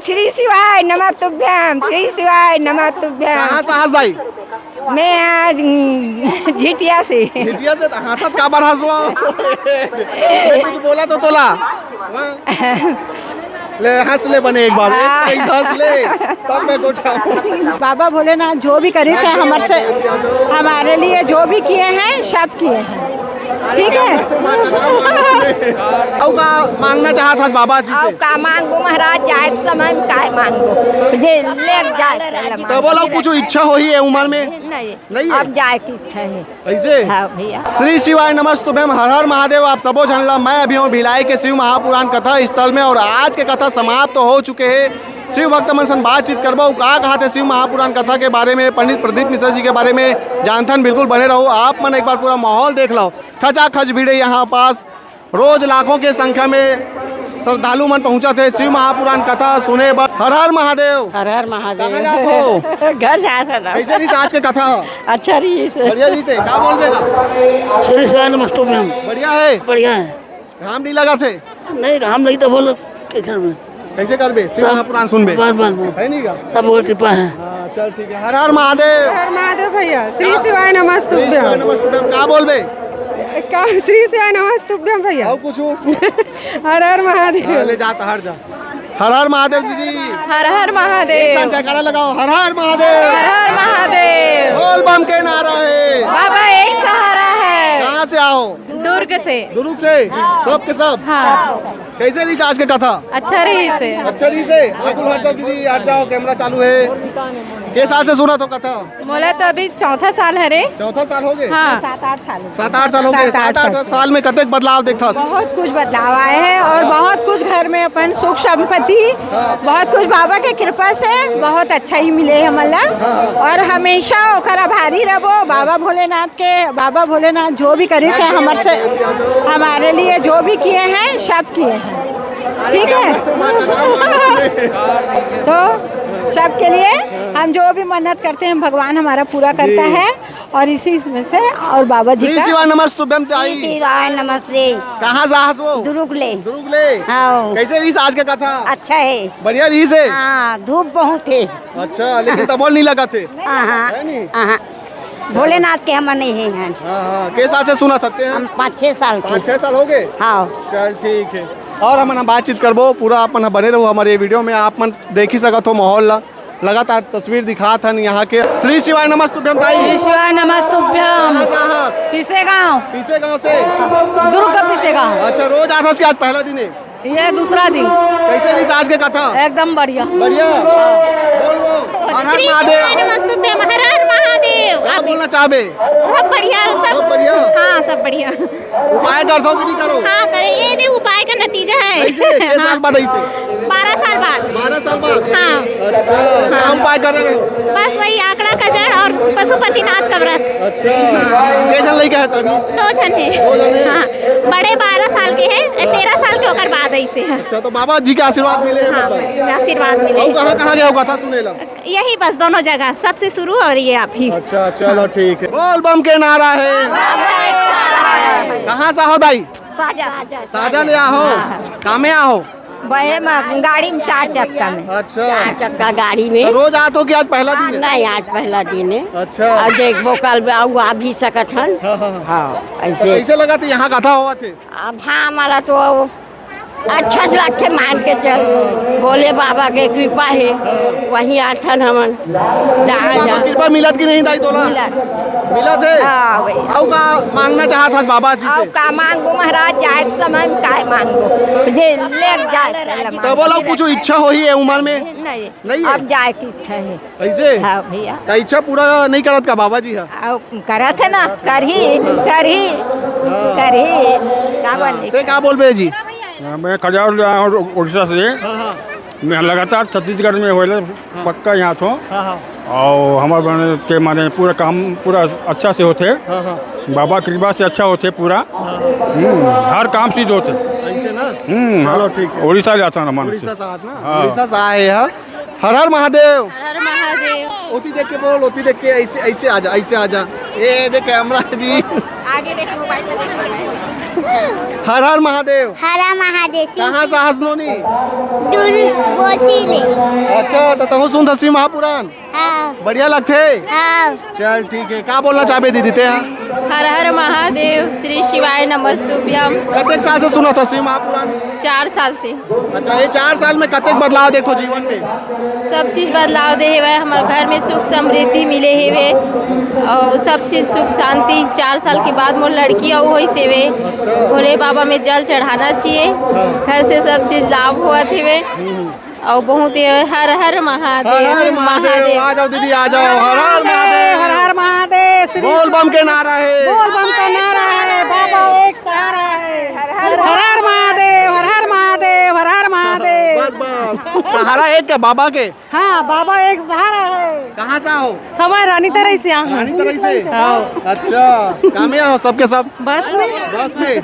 श्री शिवाय नमः तुभ्यम, श्री शिवाय नमः तुभ्यम। कहाँ से हंस जाई? मैं आज झिटिया से। झिटिया से हंसत का बार हंसवा? कुछ बोला तो तोला ले हंस ले बने एक बार एक हंस ले तब मैं उठाऊं। बाबा भोलेनाथ जो भी करे से हमारे लिए जो भी किए हैं सब किए हैं, ठीक है। औ का मांगना चाहत हस बाबा जी से? का मांगो महाराज, जाए के समय में काय मांगो ये ले जाए तो बोलो कुछ इच्छा हो ही है उम्र में? नहीं अब जाए की इच्छा है ऐसे। हाँ भैया। श्री शिवाय नमस्तुभ्यम, हर हर महादेव। आप सबो जानला मैं अभी हूँ भिलाई के शिव महापुराण कथा स्थल में और आज के कथा समाप्त तो हो चुके हैं। शिव भक्त मन सन बातचीत करबो का कहा थे शिव महापुराण कथा के बारे में, पंडित प्रदीप मिश्रा जी के बारे में जानथन। बिल्कुल बने रहो आप मन, एक बार पूरा माहौल देख लो। खचाखच भीड़ यहाँ पास, रोज लाखों के संख्या में श्रद्धालु मन पहुंचा थे शिव महापुराण कथा सुने। हर हर महादेव। हर हर महादेव। कहाँ जात हो? घर जाता था। कैसे रही आज के कथा? अच्छा रही से। बढ़िया रही से। क्या बोल देगा? श्री शिवाय नमस्तुभ्यम। बढ़िया है। बढ़िया है। राम नहीं लगा थे? नहीं राम नहीं तो बोलो के घर में कैसे कर बे शिव महापुराण सुन बे? बार बार है नहीं का? सब वो कृपा है। हाँ चल ठीक है। हर हर महादेव। हर महादेव भैया। श्री शिवाय नमस्तुभ्यम। नमस्तुभ्यम। क्या बोल बे? श्री शिवाय नमस्तुभ्यम भैया। और कुछ हर हर महादेव। ले जाता हर जा। हर हर महादेव दीदी। हर हर एक महादेव। साथ जयकारा लगाओ। हर हर महादेव। हर हर महादेव। बोल बम के नारा है। बाबा एक सहारा है। कहाँ से आओ? दुर्ग से। दुर्ग से सब के सब। हाँ। कैसे रही आज के कथा? अच्छा रही से। अच्छा रही से। आगुल हट जाओ दीदी, हट जाओ, कैमरा चालू है। के साल से सुना तो कथा? बोला तो अभी चौथा साल है रे। चौथा साल हो गए? हाँ। 7-8 साल। 7-8 साल हो गए। 7-8 साल में कतेक बदलाव देखता? बहुत कुछ बदलाव आए हैं और बहुत कुछ घर में अपन सुख संपत्ति, बहुत कुछ बाबा के कृपा से बहुत अच्छा ही मिले हमला। और हमेशा ओकर आभारी रहो बाबा भोलेनाथ के। बाबा भोलेनाथ जो भी करे से हमारे लिए जो भी किए हैं सब किए हैं, ठीक है। तो सबके लिए हम जो भी मन्नत करते हैं भगवान हमारा पूरा करता है और इसी में से और बाबा जी का। शिवाय नमस्तुभ्यम ताई। शिवाय नमस्ते। कहाँ जा हस वो? दुरुगले। दुरुगले। हाँ। कैसे रही आज के कथा? अच्छा है। बढ़िया रही से। हाँ धूप बहुत है। अच्छा लेकिन तबोल नहीं लगा थे? हाँ है नहीं? हाँ भोलेनाथ के हम नहीं हैं। हाँ के साथ से सुना सकते हैं? हम 5-6 साल के। 5-6 साल हो गए। हाँ चल ठीक है। और हम बातचीत करबो पूरा अपन बने रहो हमारे वीडियो में। आप मन देख ही सकत हो माहौल लगातार तस्वीर दिखा था यहाँ के। श्री शिवाय नमस्तुभ्यम ताई। श्री शिवाय नमस्तुभ्यम। पीसे गाँव। पीछे गाँव से? दुर्ग का पीसे गाँव। अच्छा रोज आता आज पहला दिन है? ये दूसरा दिन। कैसे रही आज के कथा? एकदम बढ़िया। बढ़िया। बोल वो। हर हर महादेव। नमस्तुभ्यम। हर हर महादेव। क्या बोलना चाहबे? सब बढ़िया। सब बढ़िया। हाँ सब बढ़िया। उपाय करते हो कि नहीं करो? हाँ करे, ये दे उपाय का नतीजा है। ऐसे? कितने साल बाद ऐसे? 12 साल बाद। 12 साल बाद? हाँ। अच्छा क्या उपाय कर रहे हो? बस वही आंकड़ा का जड़ और पशुपतिनाथ का व्रत। अच्छा के जन लड़का है तभी? 2 जन है। 2 जन है? हाँ बड़े 12 साल के हैं, 13 साल के होकर बाद ऐसे हैं। अच्छा तो बाबा जी के आशीर्वाद मिले हैं हाँ मतलब? आशीर्वाद मिले। और कहाँ गया कथा सुने ला? यही बस दोनों जगह, सबसे शुरू और ये आप ही। अच्छा चलो ठीक है। बोल बम के नारा है। कहाँ से हो दाई? साजा ले आहो। कहाँ में आहो? गाड़ी में 4 चक्का में। अच्छा 4 चक्का गाड़ी में। तो रोज आते हो कि आज पहला दिन है? नहीं आज पहला दिन है। अच्छा और देखो कल आ भी सकत हन। हाँ ऐसे। कैसे लगा थे यहाँ कथा हुआ थे? अब हाँ हमारा तो अच्छा से अच्छे मान के चल, बोले बाबा के कृपा है वहीं आथन हमन जहाँ कृपा मिलत की नहीं दाई तोला? मिलत है। हाँ भैया। औ का मांगना चाहत हस बाबा जी से? का मांगो महाराज, जाए के समय में काय मांगो ये ले जाए। तो बोलो कुछ इच्छा हो ही है उम्र में? नहीं है? अब जाए की इच्छा है। ऐसे? हाँ भैया। तो इच्छा पूरा नहीं करत का बाबा जी? करत है ना, करही क्या बोले? ते क्या बोल बे जी? मैं खजार आया हूँ उड़ीसा से। मैं लगातार छत्तीसगढ़ में हो पक्का यहाँ तो। और हमारे बने के माने पूरा काम पूरा अच्छा से होते। बाबा कृपा से अच्छा होते पूरा। हर काम सिद्ध होते। ऐसे ना? चलो ठीक है। उड़ीसा जाता हूँ हमारे। उड़ीसा साथ ना? उड़ीसा से आए हैं। हर हर महादेव। हर महादेव। ओती देख के बोल, ओती देख के ऐसे ऐसे आजा, ऐसे आजा। ये देख कैमरा जी। आगे देखो, मोबाइल में देखो। हर हर महादेव। हरा महादेव कहाँ साहस नोनी? बोसीले। अच्छा तो तहु सुन शिव महापुराण हाँ बढ़िया लगते। हाँ चल ठीक है, क्या बोलना चाहे दीदी ते यहाँ? हर हर महादेव, श्री शिवाय नमस्तुभ्यम। कतेक साल से सुना था शिव महापुराण? 4 साल से। अच्छा ये 4 साल में कतेक बदलाव देखो जीवन में? सब चीज़ बदलाव दे हुए, हमारे घर में सुख समृद्धि मिले हुए और सब चीज़ सुख शांति। 4 साल के बाद मोर लड़की और वही सेवे भोले बाबा में जल चढ़ाना चाहिए। घर से सब चीज़ लाभ हुआ थे और बहुत हर हर महादेव। हर हर महादेव। आ जाओ दीदी आ जाओ। हर हर महादेव। हर हर महादेव। बोल बम के नारा है। बोल बम का नारा है। बाबा एक सहारा है। हर हर महादेव। हर हर महादेव। हर हर महादेव। बस बस सहारा एक क्या बाबा के? हाँ बाबा एक सहारा है। कहाँ से हो? हमारे रानी तरह से रानी तरह से। अच्छा कहाँ में हो सबके सब? बस में। बस में।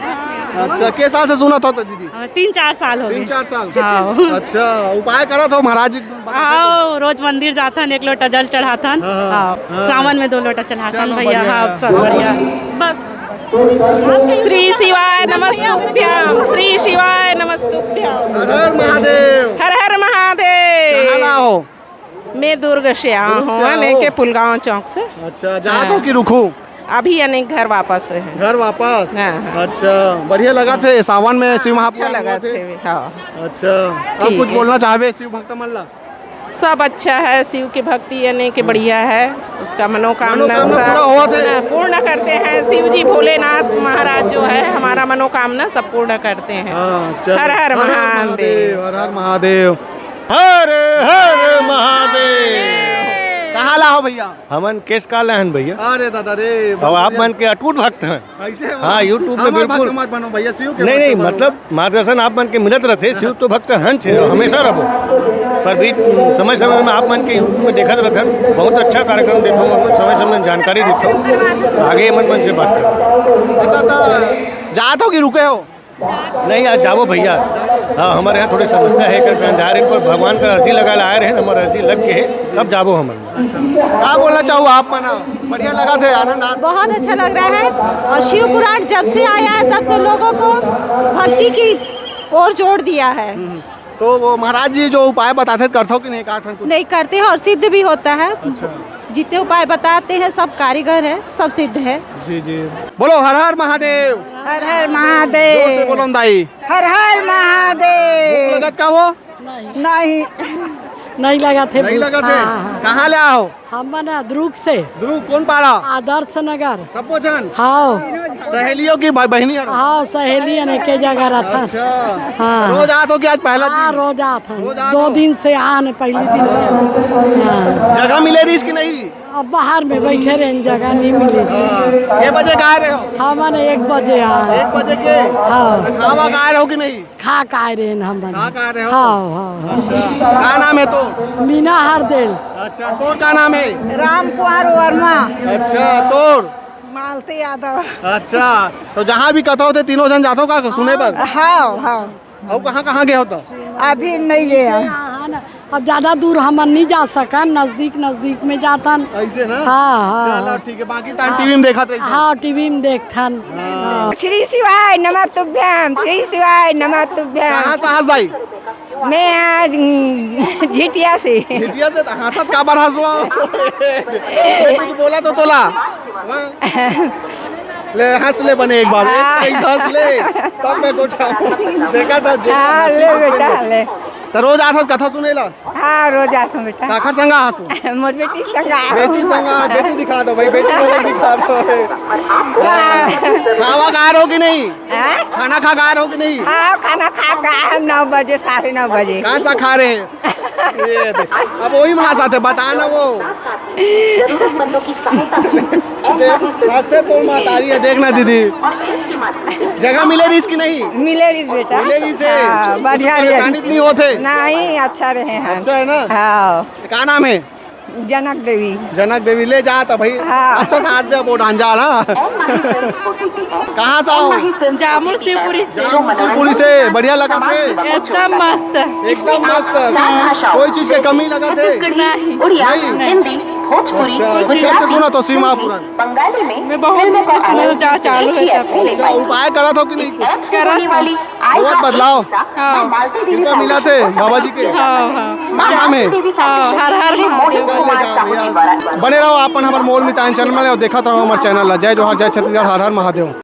अच्छा के साल से सुना था तो दीदी? 3-4 साल हो 3-4 साल। हाँ। अच्छा उपाय करा था महाराज जी? आओ रोज मंदिर जाथन, 1 लोटा जल चढ़ाथन। हाँ सावन में 2 लोटा चढ़ाथन भैया। हाँ सब बढ़िया। बस श्री शिवाय नमस्तुभ्यम। श्री शिवाय नमस्तुभ्यम। हर हर महादेव। हर हर महादेव। कहाँ हो? मैं दुर्ग से आया हूँ, यानी के पुलगांव चौक से। अच्छा जात हो कि रुकू? अभी यानी घर वापस है। घर वापस। हाँ। अच्छा बढ़िया लगा थे सावन में शिव महापुराण अच्छा लगा थे। थे। हाँ अच्छा अब ठीक कुछ है। बोलना चाहे शिव भक्त मल्ला? सब अच्छा है, शिव की भक्ति यानी कि बढ़िया है। उसका मनोकामना मनोकामना पूरा हुआ थे। पूर्ण करते हैं शिव जी। भोलेनाथ महाराज जो है हमारा मनोकामना सब पूर्ण करते हैं। चलो। हर हर महादेव। हर हर महादेव। हर हर महादेव। कहाँ ला हो भैया? हमन केस का लहन भैया। अरे दादा रे और आप मन के अटूट भक्त हैं। ऐसे हो? हाँ, YouTube में हमार बिल्कुल। भक्त मत बनो भैया, शिव के नहीं भक्त नहीं बनो। मतलब मार्गदर्शन आप मन के मिलत रहते। शिव तो भक्त हन छे हमेशा रहो, पर भी समय समय में आप मन के यूट्यूब में देखत रहते। बहुत अच्छा कार्यक्रम देता हूँ, समय समय जानकारी देता हूँ। आगे मन से बात करो। अच्छा तो जात हो कि रुके हो? नहीं आज जाओ भैया। हाँ हमारे यहाँ थोड़ी समस्या है कर जा रहे पर भगवान का अर्जी लगा आए रहे, हमारा अर्जी लग के है अब जाबो हमन। क्या बोलना चाहूँ आप मना? बढ़िया लगा थे, आनंद आ बहुत अच्छा लग रहा है। और शिव पुराण जब से आया है तब से लोगों को भक्ति की ओर जोड़ दिया है। तो वो महाराज जी जो उपाय बताते करते हो कि नहीं? काठ नहीं करते हैं और सिद्ध भी होता है। जितने उपाय बताते हैं सब कारीगर है, सब सिद्ध है। जी जी बोलो हर हर महादेव। हर हर जोर से महादेव। बोलो दाई। हर हर महादेव। लगत का वो? नहीं लगा थे। नहीं लगा थे। कहाँ ले आओ? हम बना दुर्ग से। ध्रुव कौन पारा? आदर्श नगर। सबको जान हाँ सहेलियों की बहनी है। हाँ सहेली ने के जगह रहा था। अच्छा हाँ। रोज आत हो कि आज पहला हाँ दिन? रोज आता रोज आत 2 हो? दिन से आने पहले दिन में। हाँ। जगह मिले रही इसकी नहीं? अब बाहर में बैठे रहे जगह नहीं मिली से। ये बजे कहा रहे हो? हम 1 बजे आए। 1 बजे के? हाँ। तो खावा कहा रहे हो कि नहीं? खा आए रहे हम खा का रहे हो? हाँ हाँ। अच्छा क्या नाम है तो? मीना हरदेल। अच्छा तोर का नाम है? राम कुमार वर्मा। अच्छा तोर? मालती यादव। अच्छा तो जहाँ भी कथा होते तीनों जन जाते हो का सुने पर? हाँ हाँ। और कहाँ गए हो तो? अभी नहीं गया। अब ज्यादा दूर हम नहीं जा सकन, नजदीक में जातन। ऐसे ना? हाँ चलो हाँ ठीक है, बाकी टाइम टीवी में देखा था। हाँ टीवी में देखथन। श्री शिवाय नमः तुभ्यम। श्री शिवाय नमः तुभ्यम। कहाँ साहस दाई? मैं आज झिटिया से। झिटिया से हंसत का बार हंसवा? कुछ बोला तो तोला ले हंस ले बने एक बार। एक हंस ले तब मैं उठाऊं। देखा था हाँ ले बेटा ले। तो रोज आथस कथा सुनेला? हाँ रोज आता हूँ बेटा। काखर संगा हंसो? मोर बेटी संगा। बेटी संगा बेटी दिखा दो भाई, बेटी संगा दिखा दो। खावा खा रहे हो कि नहीं? खाना खा रहे हो कि नहीं? हाँ खाना खा 9 बजे 9:30 बजे। कहाँ सा खा रहे हैं? ये देख, अब वही महासा थे बताना वो रास्ते तो मातारी है। देखना दीदी जगह मिले रही इसकी नहीं? मिले रही बेटा। मिले रही से हाँ, बढ़िया परेशानी नहीं होते? नहीं अच्छा रहे हैं। अच्छा है ना? हाँ क्या नाम है? जनक देवी। जनक देवी ले जाता भाई। हाँ। अच्छा था आज भी वो ढांजा ना। कहाँ से आओ? जामुन शिवपुरी से। शिवपुरी से बढ़िया लगा थे? एकदम मस्त। एकदम मस्त। कोई चीज की कमी लगा थे? नहीं। नहीं भोजपुरी, अच्छा, कब से सुना तो शिव महापुराण? बंगाली में मैं बहुत कुछ सुना चालू है तब से। अच्छा, उपाय करा था कि नहीं? करा वाली बहुत बदलाव हाँ। कृपा मिला थे बाबा जी के नाम में। हर हर महादेव। बने रहो अपन हमारे मोल मितान चैनल में और देखत रहो हमारे चैनल ला। जय जोहार, जय छत्तीसगढ़, हर हर महादेव।